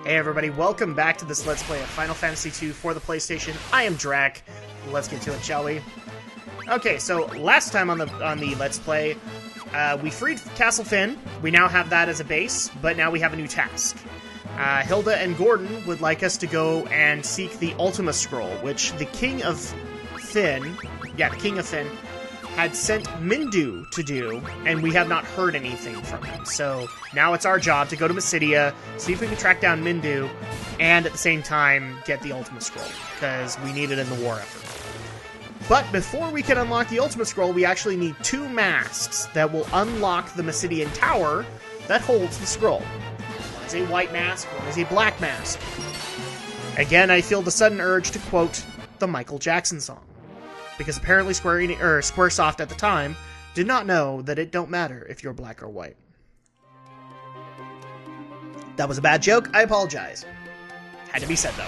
Hey everybody, welcome back to this Let's Play of Final Fantasy II for the PlayStation. I am Drak. Let's get to it, shall we? Okay, so last time on the Let's Play, we freed Castle Finn. We now have that as a base, but now we have a new task. Hilda and Gordon would like us to go and seek the Ultima Scroll, which the King of Finn, had sent Mindu to do, and we have not heard anything from him. So now it's our job to go to Mysidia, see if we can track down Mindu, and at the same time get the Ultima Scroll, because we need it in the war effort. But before we can unlock the Ultima Scroll, we actually need 2 masks that will unlock the Mysidian Tower that holds the scroll. One is a white mask, one is a black mask. Again, I feel the sudden urge to quote the Michael Jackson song, because apparently Squaresoft at the time did not know that it don't matter if you're black or white. That was a bad joke. I apologize. Had to be said, though.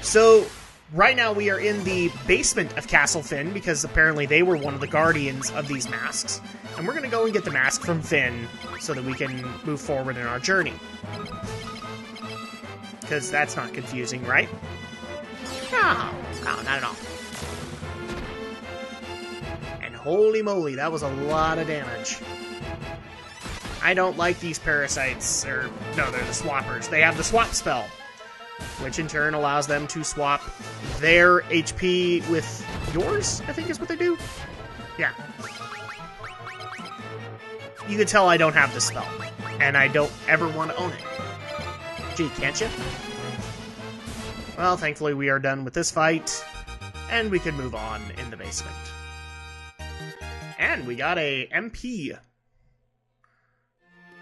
So, right now we are in the basement of Castle Finn, because apparently they were one of the guardians of these masks. And we're going to go and get the mask from Finn so that we can move forward in our journey. Because that's not confusing, right? No, not at all. Holy moly, that was a lot of damage. I don't like these parasites, no, they're the swappers. They have the swap spell, which in turn allows them to swap their HP with yours, I think is what they do. Yeah. You can tell I don't have this spell, and I don't ever want to own it. Gee, can't you? Well, thankfully we are done with this fight, and we can move on in the basement. And we got a MP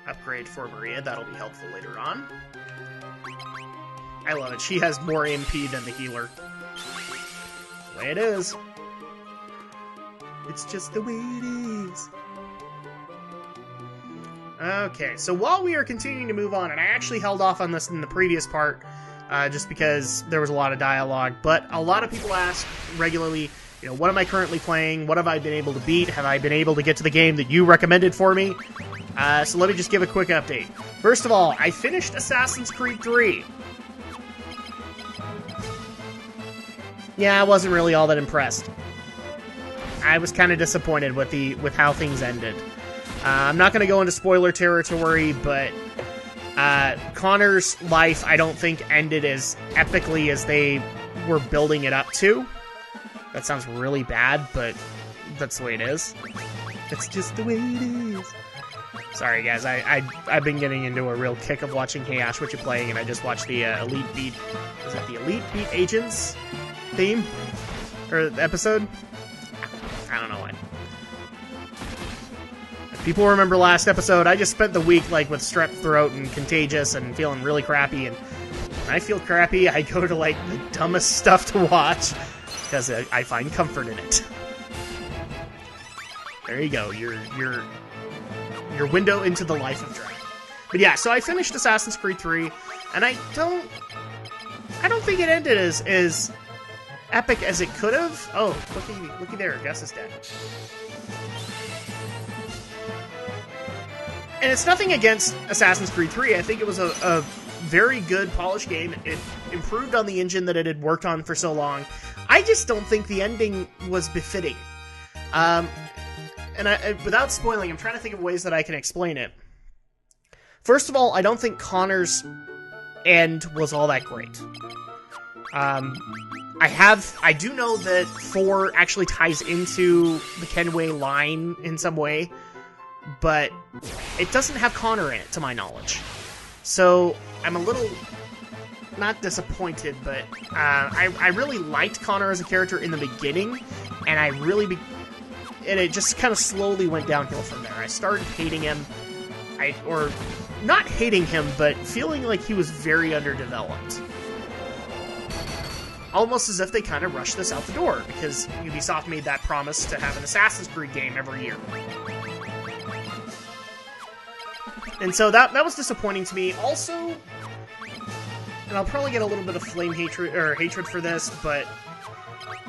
upgrade for Maria. That'll be helpful later on. I love it. She has more MP than the healer. The way it is. It's just the way it is. Okay, so while we are continuing to move on, and I actually held off on this in the previous part, just because there was a lot of dialogue, but a lot of people ask regularly, you know, what am I currently playing? What have I been able to beat? Have I been able to get to the game that you recommended for me? So let me just give a quick update. First of all, I finished Assassin's Creed 3. Yeah, I wasn't really all that impressed. I was kind of disappointed with how things ended. I'm not going to go into spoiler territory, but Connor's life, I don't think, ended as epically as they were building it up to. That sounds really bad, but that's the way it is. It's just the way it is. Sorry, guys. I've been getting into a real kick of watching Hey Ash, What You Playing, and I just watched the Elite Beat... Is it the Elite Beat Agents theme? Or episode? I don't know why. If people remember last episode, I just spent the week like with strep throat and contagious and feeling really crappy, and when I feel crappy, I go to like the dumbest stuff to watch, because I find comfort in it. There you go, your window into the life of Drak. But yeah, so I finished Assassin's Creed 3, and I don't think it ended as epic as it could have. Oh, looky there, Gus is dead. And it's nothing against Assassin's Creed 3. I think it was a very good, polished game. It improved on the engine that it had worked on for so long. I just don't think the ending was befitting. And without spoiling, I'm trying to think of ways that I can explain it. First of all, I don't think Connor's end was all that great. I do know that 4 actually ties into the Kenway line in some way, but it doesn't have Connor in it, to my knowledge. So I'm a little... not disappointed, but I really liked Connor as a character in the beginning, and and it just kind of slowly went downhill from there. I started hating him, or not hating him, but feeling like he was very underdeveloped. Almost as if they kind of rushed this out the door, because Ubisoft made that promise to have an Assassin's Creed game every year. And so that was disappointing to me. Also, and I'll probably get a little bit of hatred for this, but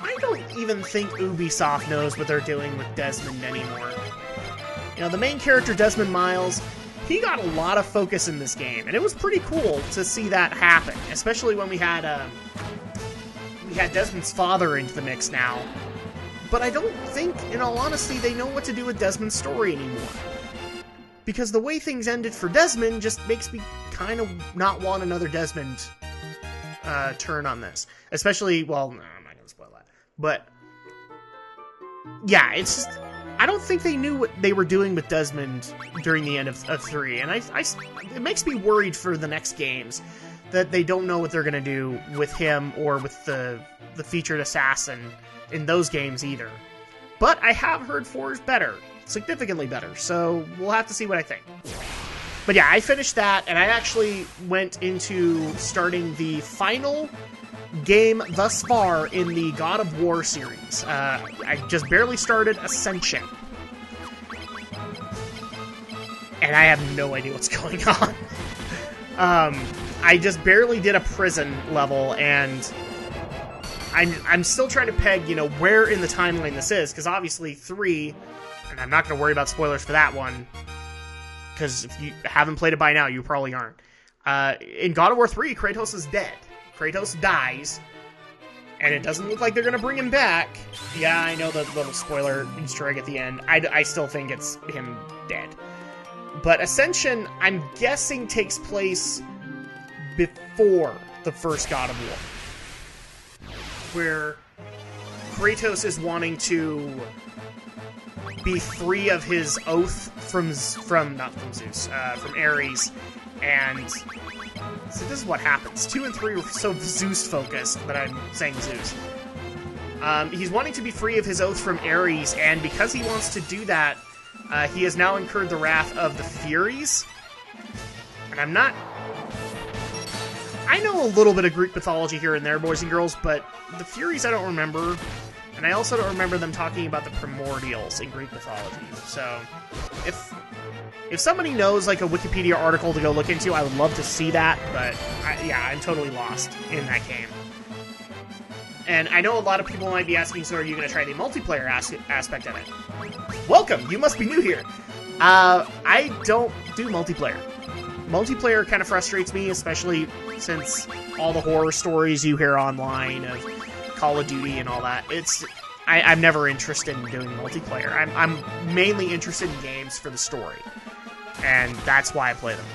I don't even think Ubisoft knows what they're doing with Desmond anymore. You know, the main character, Desmond Miles, he got a lot of focus in this game, and it was pretty cool to see that happen, especially when we had Desmond's father into the mix now. But I don't think, in all honesty, they know what to do with Desmond's story anymore. Because the way things ended for Desmond just makes me kind of not want another Desmond turn on this. Especially, well, no, I'm not going to spoil that. But, yeah, it's just, I don't think they knew what they were doing with Desmond during the end of 3. And it makes me worried for the next games that they don't know what they're going to do with him or with the featured assassin in those games either. But I have heard 4 is better. Significantly better, so we'll have to see what I think. But yeah, I finished that, and I actually went into starting the final game thus far in the God of War series. I just barely started Ascension. And I have no idea what's going on. I just barely did a prison level, and I'm still trying to peg, where in the timeline this is, because obviously 3... and I'm not going to worry about spoilers for that one, because if you haven't played it by now, you probably aren't. In God of War 3, Kratos is dead. Kratos dies, and it doesn't look like they're going to bring him back. Yeah, I know the little spoiler Easter egg at the end. I still think it's him dead. But Ascension, I'm guessing, takes place before the first God of War, where Kratos is wanting to be free of his oath from Ares, and so this is what happens. 2 and 3 were so Zeus focused that I'm saying Zeus. He's wanting to be free of his oath from Ares, and because he wants to do that, he has now incurred the wrath of the Furies. And I know a little bit of Greek mythology here and there, boys and girls, but the Furies I don't remember. And I also don't remember them talking about the primordials in Greek mythology. So, if somebody knows, like, a Wikipedia article to go look into, I would love to see that. But, I'm totally lost in that game. And I know a lot of people might be asking, so are you going to try the multiplayer aspect of it? Welcome! You must be new here! I don't do multiplayer. Multiplayer kind of frustrates me, especially since all the horror stories you hear online of Call of Duty and all that. I'm never interested in doing multiplayer. I'm mainly interested in games for the story, and that's why I play them.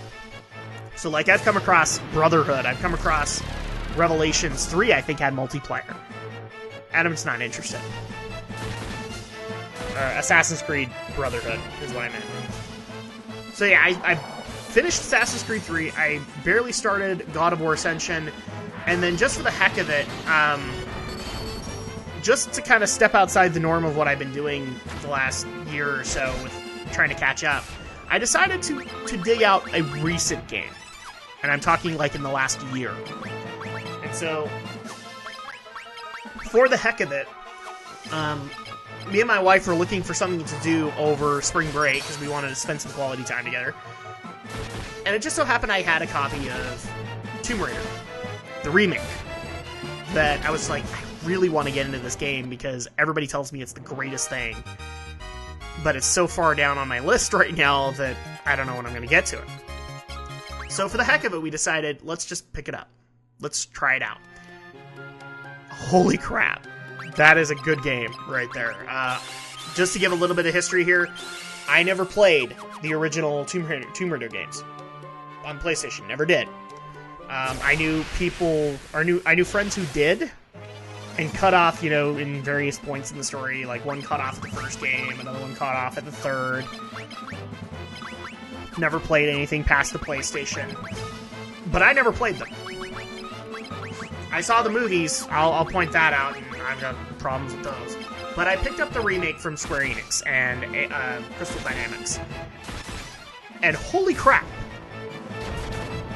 So, like, I've come across Brotherhood, I've come across Revelations 3, I think, had multiplayer. Adam's not interested. Assassin's Creed Brotherhood is what I meant. So yeah, I finished Assassin's Creed 3, I barely started God of War Ascension, and then just for the heck of it, just to kind of step outside the norm of what I've been doing the last year or so with trying to catch up, I decided to dig out a recent game. And I'm talking like in the last year. And so, for the heck of it, me and my wife were looking for something to do over spring break because we wanted to spend some quality time together. And it just so happened I had a copy of Tomb Raider, the remake, that I was like, I really want to get into this game because everybody tells me it's the greatest thing. But it's so far down on my list right now that I don't know when I'm going to get to it. So for the heck of it, we decided, let's just pick it up. Let's try it out. Holy crap. That is a good game right there. Just to give a little bit of history here, I never played the original Tomb Raider games on PlayStation. Never did. I knew friends who did, and cut off, in various points in the story. Like, one cut off at the first game, another one cut off at the third. Never played anything past the PlayStation. But I never played them. I saw the movies, I'll point that out, and I've got problems with those. But I picked up the remake from Square Enix and Crystal Dynamics. And holy crap!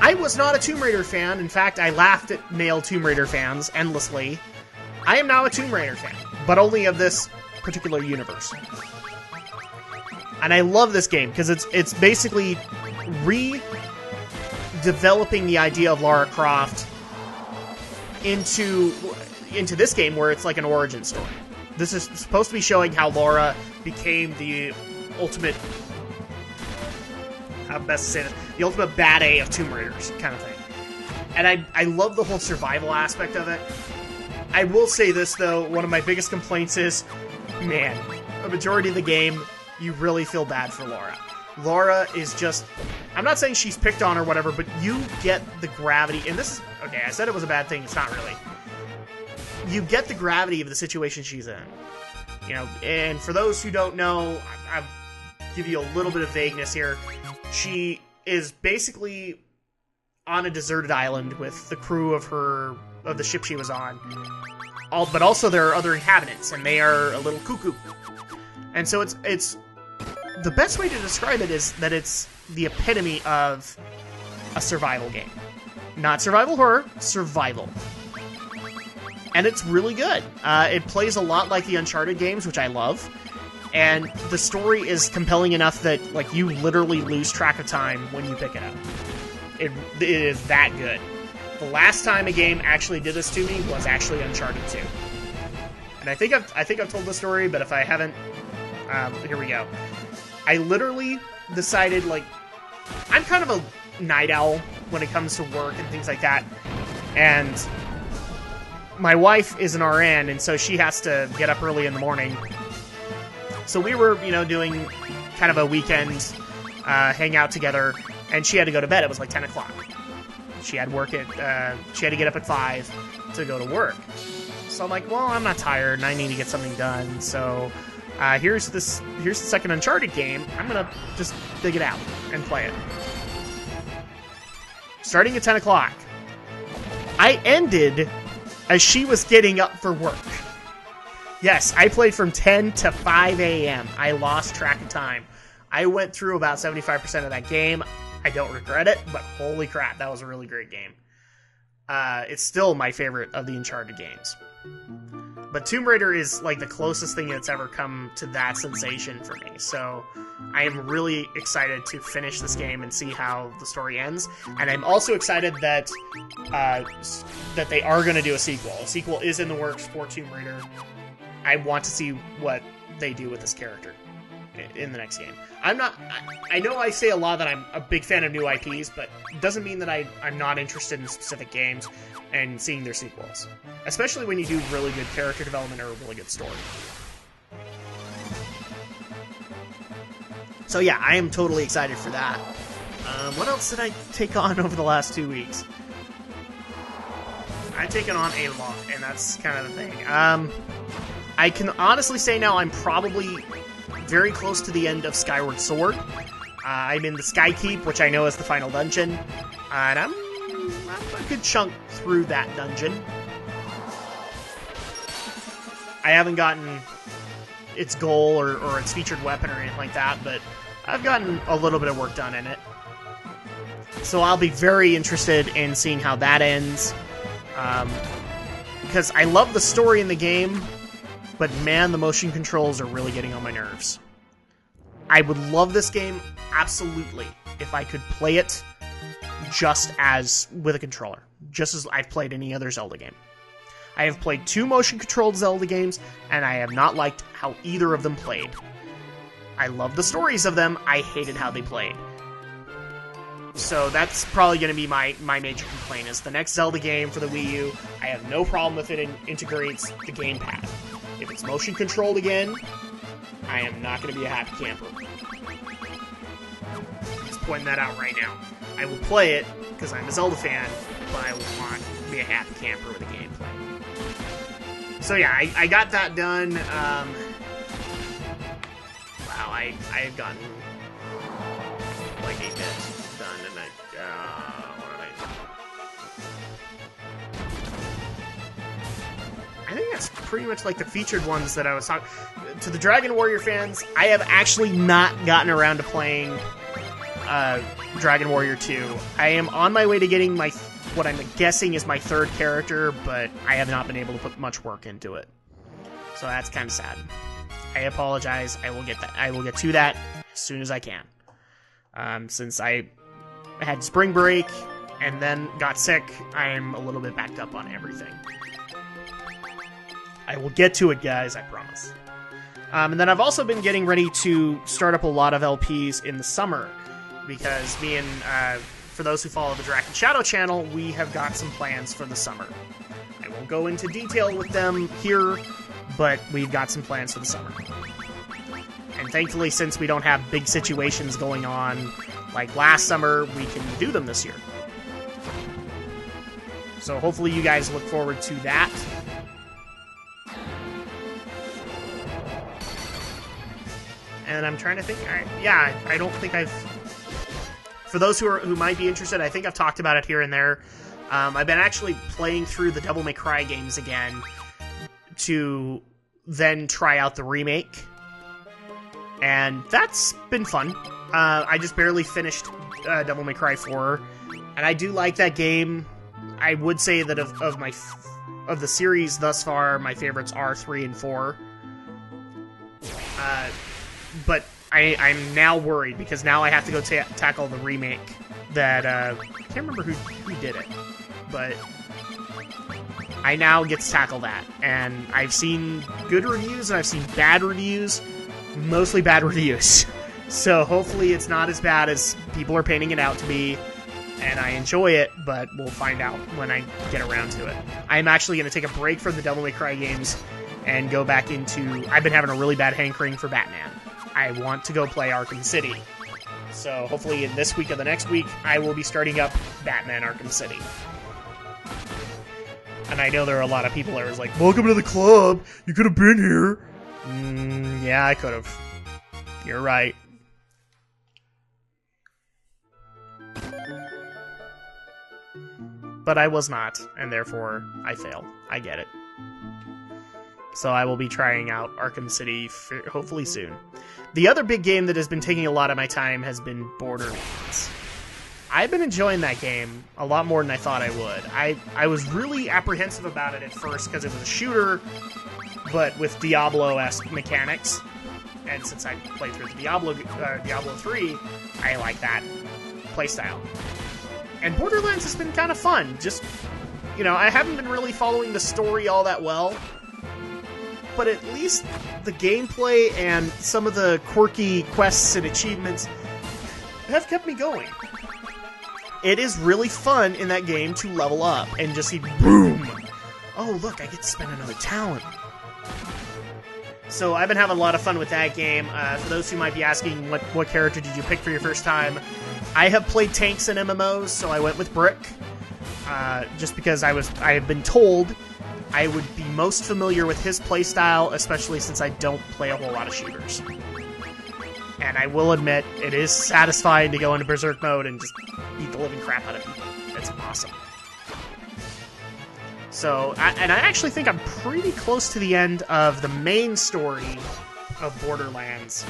I was not a Tomb Raider fan. In fact, I laughed at male Tomb Raider fans endlessly. I am now a Tomb Raider fan, but only of this particular universe. And I love this game, because it's basically redeveloping the idea of Lara Croft into this game where it's like an origin story. This is supposed to be showing how Lara became the ultimate how best to say this. The ultimate bad A of Tomb Raiders kind of thing. And I love the whole survival aspect of it. I will say this, though. One of my biggest complaints is, man, the majority of the game, you really feel bad for Laura. Laura is just... I'm not saying she's picked on or whatever, but you get the gravity... And this is... Okay, I said it was a bad thing. It's not really. You get the gravity of the situation she's in. You know, and for those who don't know, I'll give you a little bit of vagueness here. She is basically on a deserted island with the crew of the ship she was on. But also there are other inhabitants, and they are a little cuckoo. And so it's the best way to describe it is that it's the epitome of a survival game. Not survival horror, survival. And it's really good. It plays a lot like the Uncharted games, which I love. And the story is compelling enough that, like, you literally lose track of time when you pick it up. It is that good. The last time a game actually did this to me was actually Uncharted 2. And I think I've told the story, but if I haven't, here we go. I literally decided, like, I'm kind of a night owl when it comes to work and things like that. And my wife is an RN, and so she has to get up early in the morning. So we were, doing kind of a weekend hangout together, and she had to go to bed. It was like 10 o'clock. She had work she had to get up at 5 to go to work. So I'm like, well, I'm not tired, and I need to get something done. So here's the second Uncharted game. I'm gonna just dig it out and play it. Starting at 10 o'clock. I ended as she was getting up for work. Yes, I played from 10 to 5 a.m. I lost track of time. I went through about 75% of that game. I don't regret it, but holy crap, that was a really great game. It's still my favorite of the Uncharted games. But Tomb Raider is like the closest thing that's ever come to that sensation for me. So I am really excited to finish this game and see how the story ends. And I'm also excited that that they are going to do a sequel. A sequel is in the works for Tomb Raider. I want to see what they do with this character in the next game. I know I say a lot that I'm a big fan of new IPs, but it doesn't mean that I'm not interested in specific games and seeing their sequels. Especially when you do really good character development or a really good story. So yeah, I am totally excited for that. What else did I take on over the last 2 weeks? I've taken on a lot, and that's kind of the thing. I can honestly say now I'm probably very close to the end of Skyward Sword. I'm in the Sky Keep, which I know is the final dungeon, and I'm a good chunk through that dungeon. I haven't gotten its goal or its featured weapon or anything like that, but I've gotten a little bit of work done in it. So I'll be very interested in seeing how that ends, because I love the story in the game, but man, the motion controls are really getting on my nerves. I would love this game, absolutely, if I could play it just as with a controller, just as I've played any other Zelda game. I have played 2 motion-controlled Zelda games, and I have not liked how either of them played. I love the stories of them, I hated how they played. So that's probably going to be my major complaint, is the next Zelda game for the Wii U, I have no problem if it integrates the gamepad. If it's motion-controlled again, I am not going to be a happy camper. Just pointing that out right now. I will play it, because I'm a Zelda fan, but I will not be a happy camper with the gameplay. So yeah, I got that done. Wow, I've gotten like 8 bits done, and I think that's pretty much like the featured ones that I was talking. To the Dragon Warrior fans, I have actually not gotten around to playing Dragon Warrior 2. I am on my way to getting what I'm guessing is my 3rd character, but I have not been able to put much work into it. So that's kind of sad. I apologize. I will get to that as soon as I can. Since I had spring break and then got sick, I'm a little bit backed up on everything. I will get to it, guys, I promise. And then I've also been getting ready to start up a lot of LPs in the summer. because me and, for those who follow the Drak and Shadow channel, we have got some plans for the summer. I won't go into detail with them here, but we've got some plans for the summer. And thankfully, since we don't have big situations going on like last summer, we can do them this year. So hopefully you guys look forward to that. And I'm trying to think. I don't think I've. For those who might be interested, I think I've talked about it here and there. I've been actually playing through the Devil May Cry games again to then try out the remake, and that's been fun. I just barely finished Devil May Cry 4, and I do like that game. I would say that of the series thus far, my favorites are 3 and 4. But I'm now worried, because now I have to go tackle the remake that, I can't remember who did it, but I now get to tackle that. And I've seen good reviews and I've seen bad reviews, mostly bad reviews. So hopefully it's not as bad as people are painting it out to be, and I enjoy it, but we'll find out when I get around to it. I'm actually going to take a break from the Devil May Cry games and go back into... I've been having a really bad hankering for Batman. I want to go play Arkham City. So hopefully in this week or the next week, I will be starting up Batman Arkham City. And I know there are a lot of people that are like, welcome to the club! You could have been here! Yeah, I could have. You're right. But I was not, and therefore I failed. I get it. So I will be trying out Arkham City hopefully soon. The other big game that has been taking a lot of my time has been Borderlands. I've been enjoying that game a lot more than I thought I would. I was really apprehensive about it at first because it was a shooter, but with Diablo-esque mechanics. And since I played through the Diablo 3, I like that playstyle. And Borderlands has been kind of fun. Just, you know, I haven't been really following the story all that well, but at least the gameplay and some of the quirky quests and achievements have kept me going. It is really fun in that game to level up and just see, boom! Oh, look, I get to spend another talent. So I've been having a lot of fun with that game. For those who might be asking, what character did you pick for your first time? I have played tanks in MMOs, so I went with Brick. Just because I have been told I would be most familiar with his playstyle, especially since I don't play a whole lot of shooters. And I will admit, it is satisfying to go into Berserk mode and just beat the living crap out of people. It's awesome. So, I actually think I'm pretty close to the end of the main story of Borderlands.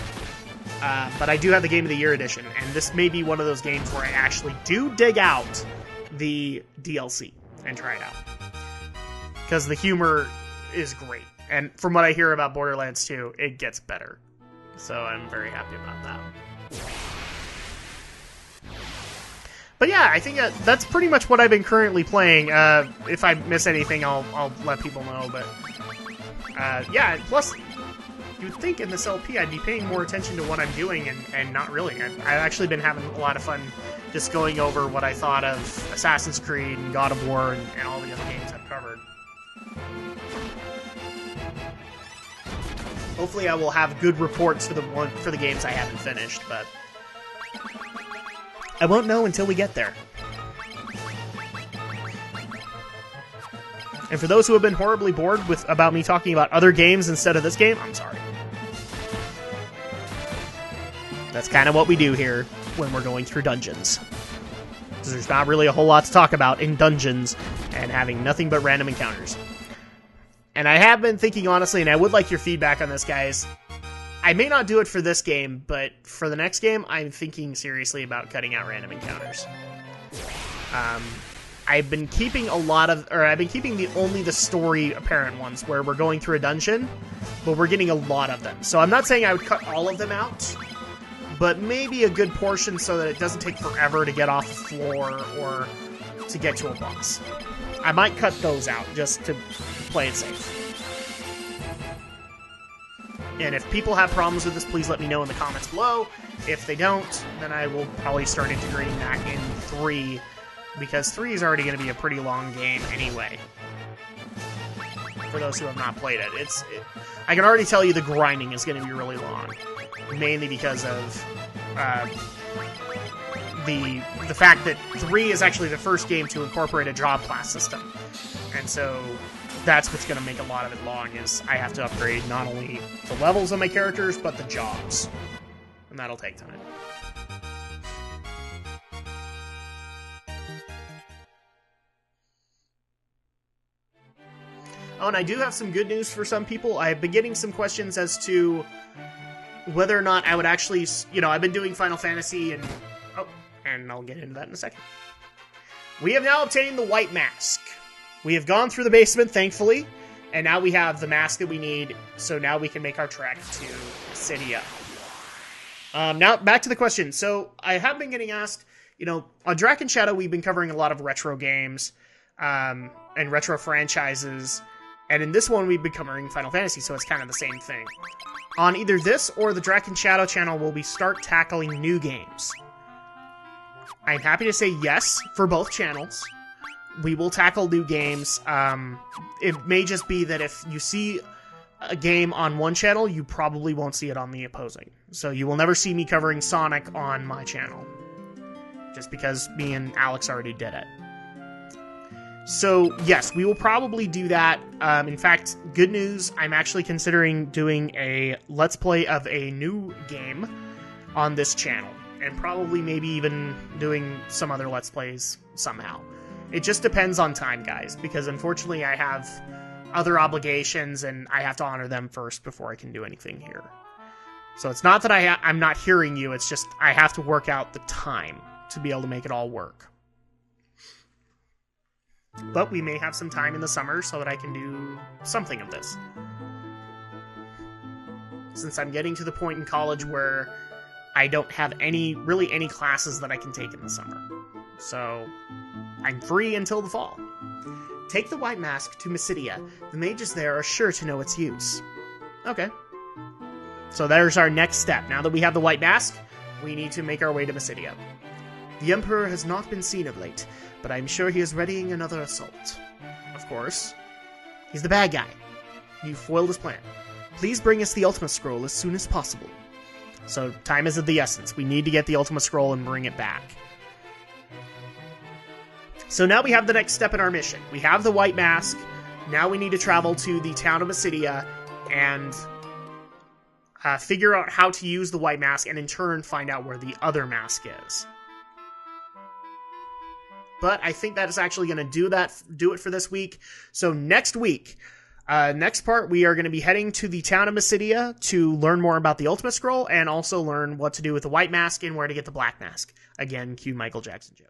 But I do have the Game of the Year edition, and this may be one of those games where I actually do dig out the DLC and try it out. Because the humor is great. And from what I hear about Borderlands 2, it gets better. So I'm very happy about that. But yeah, I think that's pretty much what I've been currently playing. If I miss anything, I'll let people know. But yeah, plus, you'd think in this LP I'd be paying more attention to what I'm doing, and not really. I've actually been having a lot of fun just going over what I thought of Assassin's Creed and God of War and all the other games I've covered. Hopefully I will have good reports for the games I haven't finished, but I won't know until we get there. And for those who have been horribly bored about me talking about other games instead of this game, I'm sorry. That's kind of what we do here when we're going through dungeons. Because there's not really a whole lot to talk about in dungeons and having nothing but random encounters. And I have been thinking honestly, and I would like your feedback on this, guys. I may not do it for this game, but for the next game, I'm thinking seriously about cutting out random encounters. I've been keeping only the story apparent ones, where we're going through a dungeon, but we're getting a lot of them. So I'm not saying I would cut all of them out, but maybe a good portion so that it doesn't take forever to get off the floor or to get to a boss. I might cut those out just to play it safe. And if people have problems with this, please let me know in the comments below. If they don't, then I will probably start integrating that in 3, because 3 is already going to be a pretty long game anyway. For those who have not played it, I can already tell you the grinding is going to be really long, mainly because of the fact that 3 is actually the first game to incorporate a job class system, and so that's what's going to make a lot of it long, is I have to upgrade not only the levels of my characters, but the jobs, and that'll take time. Oh, and I do have some good news for some people. I've been getting some questions as to whether or not I would actually, I've been doing Final Fantasy, and I'll get into that in a second. We have now obtained the white mask. We have gone through the basement, thankfully, and now we have the mask that we need, so now we can make our trek to Mysidia. Now, back to the question. So, I have been getting asked, on Drak and Shadow, we've been covering a lot of retro games, and retro franchises, and in this one, we've been covering Final Fantasy, so it's kind of the same thing. On either this or the Drak and Shadow channel, will we start tackling new games? I'm happy to say yes for both channels. We will tackle new games. It may just be that if you see a game on one channel, you probably won't see it on the opposing. So you will never see me covering Sonic on my channel, just because me and Alex already did it. So, yes, we will probably do that. In fact, good news, I'm actually considering doing a Let's Play of a new game on this channel. And probably maybe even doing some other Let's Plays somehow. It just depends on time, guys, because unfortunately I have other obligations and I have to honor them first before I can do anything here. So it's not that I'm not hearing you, it's just I have to work out the time to be able to make it all work. But we may have some time in the summer so that I can do something of this. Since I'm getting to the point in college where I don't have really any classes that I can take in the summer. So, I'm free until the fall. Take the white mask to Mysidia. The mages there are sure to know its use. Okay. So there's our next step. Now that we have the white mask, we need to make our way to Mysidia. The Emperor has not been seen of late, but I'm sure he is readying another assault. Of course. He's the bad guy. You foiled his plan. Please bring us the Ultima Scroll as soon as possible. So, time is of the essence. We need to get the Ultima Scroll and bring it back. So now we have the next step in our mission. We have the white mask. Now we need to travel to the town of Mysidia and figure out how to use the white mask, and in turn find out where the other mask is. But I think that is actually going to do it for this week. So next week, next part, we are going to be heading to the town of Mysidia to learn more about the Ultima Scroll and also learn what to do with the white mask and where to get the black mask. Again, cue Michael Jackson joke.